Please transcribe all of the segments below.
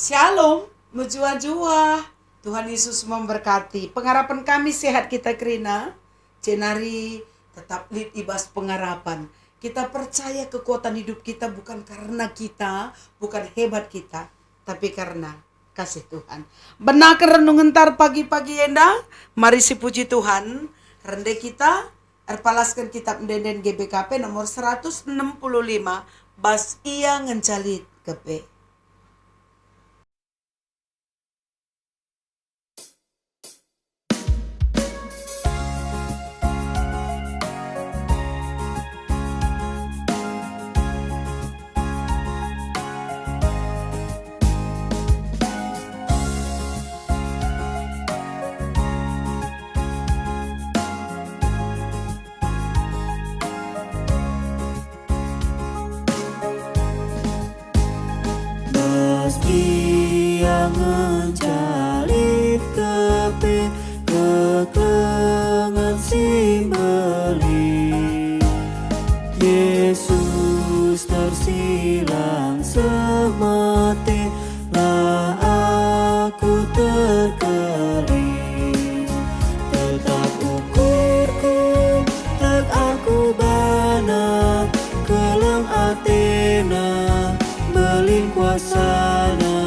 Shalom, mujua-jua. Tuhan Yesus memberkati. Pengharapan kami sehat kita Krina. Cenari tetap lead ibas pengharapan. Kita percaya kekuatan hidup kita bukan karena kita, bukan hebat kita, tapi karena kasih Tuhan. Benar renungan tar pagi-pagi enda. Mari si puji Tuhan. Rende kita erpalaskan kitab Denden GBKP nomor 165 bas ia ngencalit kepe. Meski yang mencalit kepe kekengan si beli, Yesus tersilang semati lah aku terkeling. Tetap ukurku tak aku bana keleng Athena belin kuasana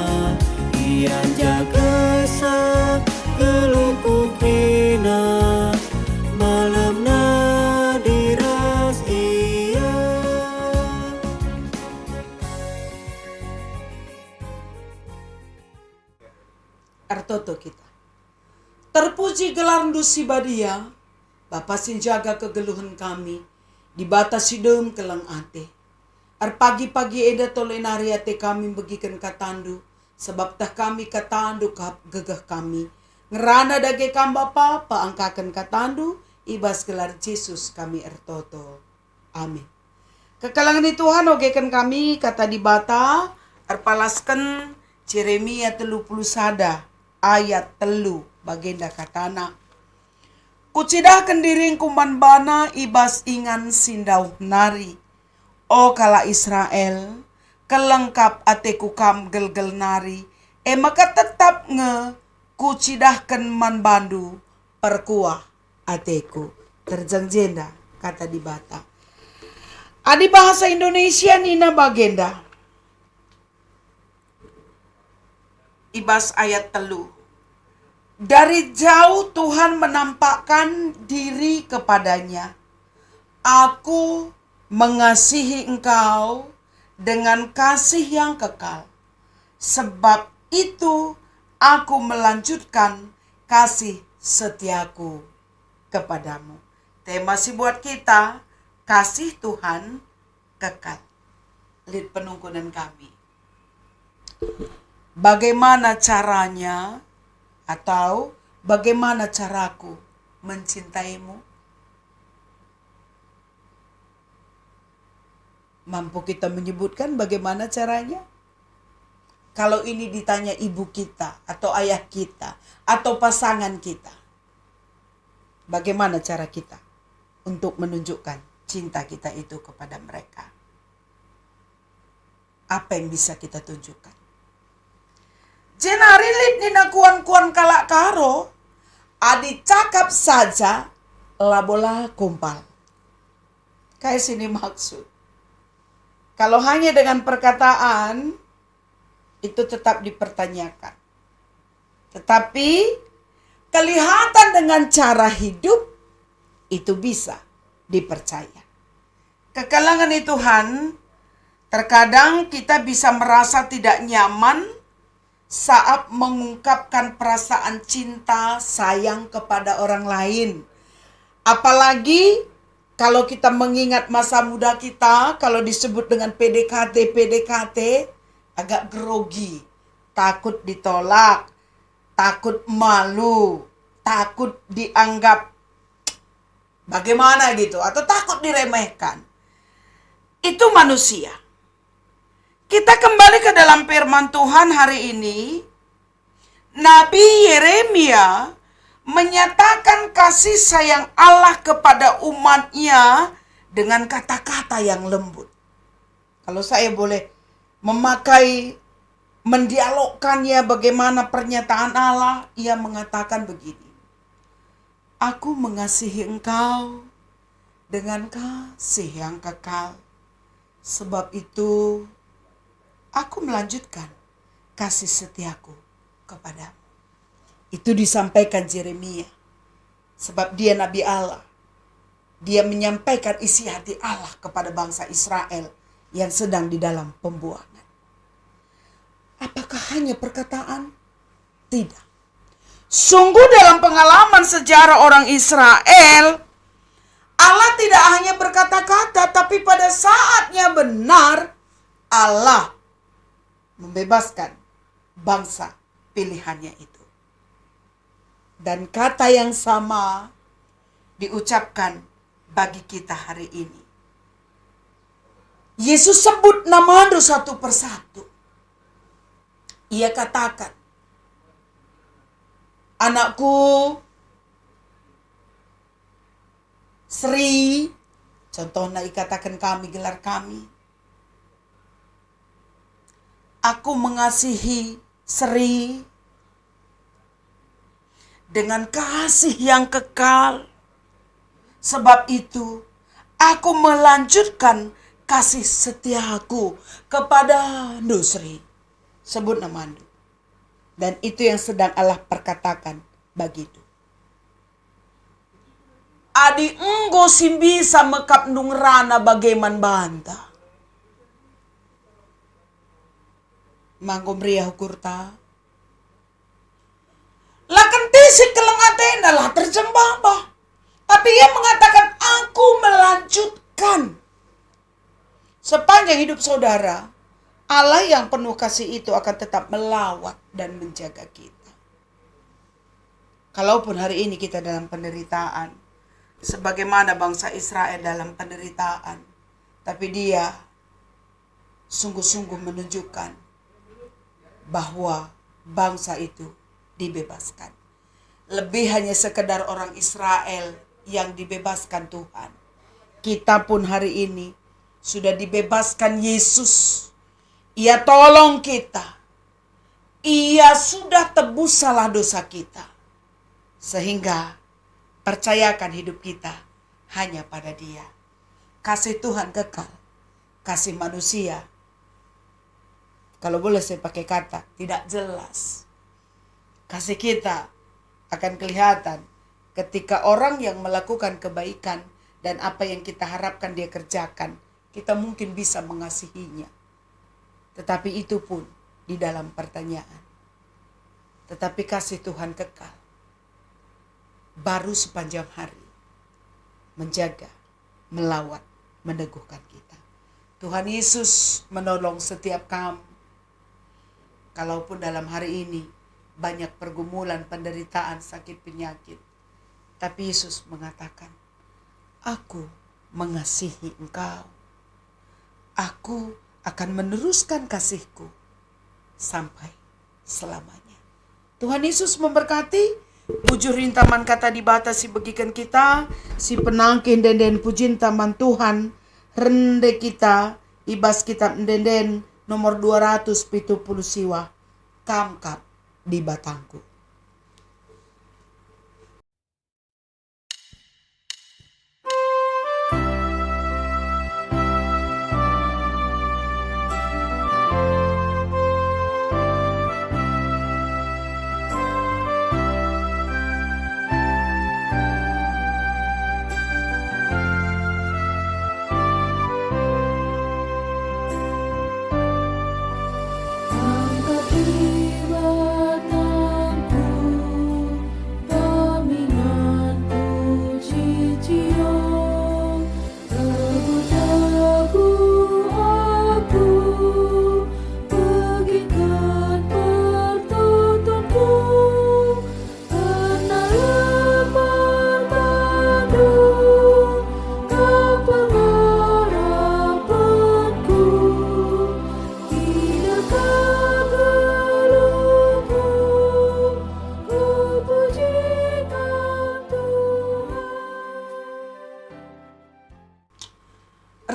ian jaga sa geluku krina malam na diras iya. Artoto kita. Terpuji gelar dusi badia, Bapa sinjaga kegeluhan kami, dibatasi dem kelang ate. Ar pagi-pagi eda tolenari ate kami begikan katandu, sebab tah kami katandu kap gegah kami. Ngerana dage kam Bapa, paangkakan katandu, ibas gelar Yesus kami ertoto. Amin. Kekalangan itu Tuhan ogekan kami, kata dibata, arpalaskan Yeremia 30 sada, ayat 3, bagenda katana. Kucidahkan diring kuman bana ibas ingan sindau nari. O kala Israel, kelengkap ateku kam gel-gel nari. Maka tetap kucidahkan man bandu perkuah ateku. Terjangjenda kata dibata. Adi bahasa Indonesia nina bagenda. Ibas ayat 3. Dari jauh Tuhan menampakkan diri kepadanya. Aku mengasihi engkau dengan kasih yang kekal. Sebab itu aku melanjutkan kasih setiaku kepadamu. Tema sih buat kita, kasih Tuhan kekal. Lihat penungkunan kami. Bagaimana caranya atau bagaimana caraku mencintaimu? Mampu kita menyebutkan bagaimana caranya? Kalau ini ditanya ibu kita atau ayah kita atau pasangan kita, bagaimana cara kita untuk menunjukkan cinta kita itu kepada mereka? Apa yang bisa kita tunjukkan? Jenarilit nina kuan-kuan kalak karo, adi cakap saja labola kumpal. Kayak sini maksud. Kalau hanya dengan perkataan, itu tetap dipertanyakan. Tetapi, kelihatan dengan cara hidup, itu bisa dipercaya. Kekalangan Tuhan, terkadang kita bisa merasa tidak nyaman saat mengungkapkan perasaan cinta, sayang kepada orang lain. Apalagi kalau kita mengingat masa muda kita, kalau disebut dengan PDKT, agak grogi, takut ditolak, takut malu, takut dianggap bagaimana gitu, atau takut diremehkan. Itu manusia. Kita kembali ke dalam firman Tuhan hari ini. Nabi Yeremia menyatakan kasih sayang Allah kepada umatnya dengan kata-kata yang lembut. Kalau saya boleh memakai mendialogkannya bagaimana pernyataan Allah, ia mengatakan begini. Aku mengasihi engkau dengan kasih yang kekal. Sebab itu aku melanjutkan kasih setiaku kepadamu. Itu disampaikan Yeremia. Sebab dia Nabi Allah. Dia menyampaikan isi hati Allah kepada bangsa Israel yang sedang di dalam pembuangan. Apakah hanya perkataan? Tidak. Sungguh dalam pengalaman sejarah orang Israel, Allah tidak hanya berkata-kata, tapi pada saatnya benar, Allah membebaskan bangsa pilihannya itu. Dan kata yang sama diucapkan bagi kita hari ini. Yesus sebut nama Anda satu persatu. Ia katakan, anakku Sri, contohnya ikatakan kami, gelar kami. Aku mengasihi Sri dengan kasih yang kekal. Sebab itu, aku melanjutkan kasih setiaku kepada Sri. Sebut nama Andu. Dan itu yang sedang Allah perkatakan bagitu. Adi enggo simbisa mekap nungrana bagaimana banta. Manggomria hukurta. Lakan tisik kelang atena lah terjembabah. Tapi ia mengatakan aku melanjutkan. Sepanjang hidup saudara, Allah yang penuh kasih itu akan tetap melawat dan menjaga kita. Kalaupun hari ini kita dalam penderitaan, sebagaimana bangsa Israel dalam penderitaan, tapi dia sungguh-sungguh menunjukkan bahwa bangsa itu dibebaskan. Lebih hanya sekedar orang Israel yang dibebaskan Tuhan. Kita pun hari ini sudah dibebaskan Yesus. Ia tolong kita. Ia sudah tebus salah dosa kita. Sehingga percayakan hidup kita hanya pada Dia. Kasih Tuhan kekal. Kasih manusia, kalau boleh saya pakai kata, tidak jelas. Kasih kita akan kelihatan ketika orang yang melakukan kebaikan dan apa yang kita harapkan dia kerjakan, kita mungkin bisa mengasihinya. Tetapi itu pun di dalam pertanyaan. Tetapi kasih Tuhan kekal. Baru sepanjang hari. Menjaga, melawat, meneguhkan kita. Tuhan Yesus menolong setiap kami. Kalaupun dalam hari ini banyak pergumulan, penderitaan, sakit, penyakit. Tapi Yesus mengatakan, aku mengasihi engkau. Aku akan meneruskan kasihku sampai selamanya. Tuhan Yesus memberkati. Bujur rintaman kata dibatasi bagikan kita. Si penangkin denden pujin taman Tuhan. Rende kita. Ibas kitab denden nomor 270 siwa. Kamkap di batangku.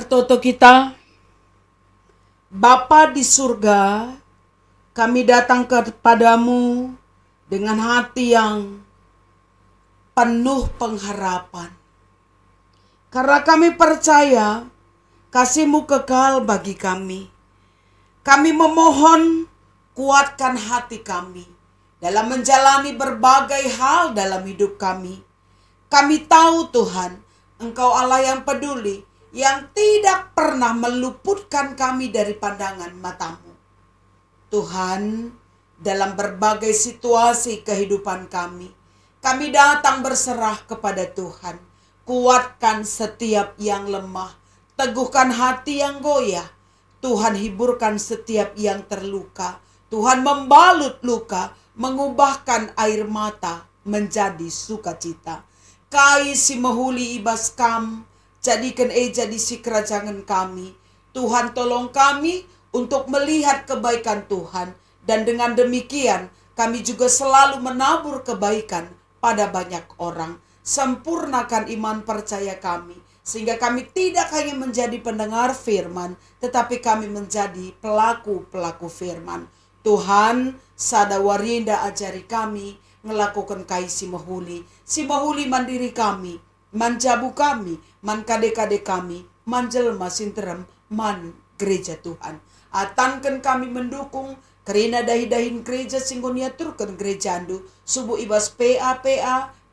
Toto kita, Bapa di surga, kami datang kepadamu dengan hati yang penuh pengharapan. Karena kami percaya kasih-Mu kekal bagi kami. Kami memohon kuatkan hati kami dalam menjalani berbagai hal dalam hidup kami. Kami tahu Tuhan, Engkau Allah yang peduli, yang tidak pernah meluputkan kami dari pandangan mata-Mu. Tuhan, dalam berbagai situasi kehidupan kami datang berserah kepada Tuhan. Kuatkan setiap yang lemah, teguhkan hati yang goyah. Tuhan hiburkan setiap yang terluka. Tuhan membalut luka, mengubahkan air mata menjadi sukacita. Kai si mahuli ibas kam, jadikan jadi si kerajaan kami. Tuhan tolong kami untuk melihat kebaikan Tuhan. Dan dengan demikian kami juga selalu menabur kebaikan pada banyak orang. Sempurnakan iman percaya kami, sehingga kami tidak hanya menjadi pendengar firman, tetapi kami menjadi pelaku-pelaku firman. Tuhan, sada warinda ajari kami ngelakukan kai si mahuli mandiri kami, manjabu kami, man kade-kade kami, manjelma sinterem, man gereja Tuhan. Atankan kami mendukung karena dahi-dahin gereja singgonia turkan gereja andu, subuh ibas PA,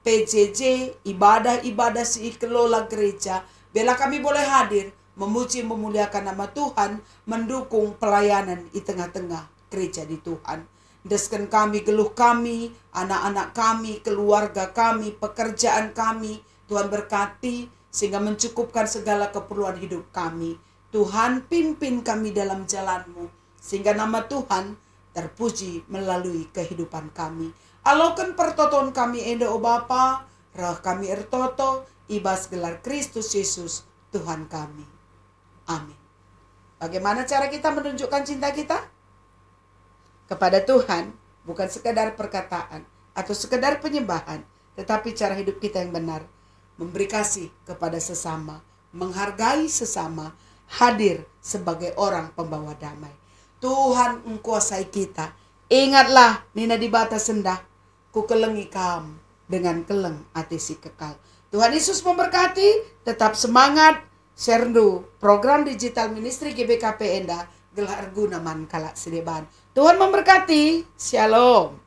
PJJ, ibadah-ibadah si kelola gereja. Bila kami boleh hadir, memuji memuliakan nama Tuhan, mendukung pelayanan di tengah-tengah gereja di Tuhan. Deskan kami, geluh kami, anak-anak kami, keluarga kami, pekerjaan kami. Tuhan berkati sehingga mencukupkan segala keperluan hidup kami. Tuhan pimpin kami dalam jalan-Mu, sehingga nama Tuhan terpuji melalui kehidupan kami. Alaukan pertoton kami enda o Bapa, roh kami ertoto, ibas gelar Kristus Yesus Tuhan kami. Amin. Bagaimana cara kita menunjukkan cinta kita? Kepada Tuhan, bukan sekadar perkataan atau sekadar penyembahan, tetapi cara hidup kita yang benar. Memberi kasih kepada sesama, menghargai sesama, hadir sebagai orang pembawa damai. Tuhan mengkuasai kita. Ingatlah, nina di batas sendah, ku kelengi kam dengan keleng ati si kekal. Tuhan Yesus memberkati, tetap semangat, share program digital ministry GBKP Enda, gelar guna man kalak sedeban. Tuhan memberkati, shalom.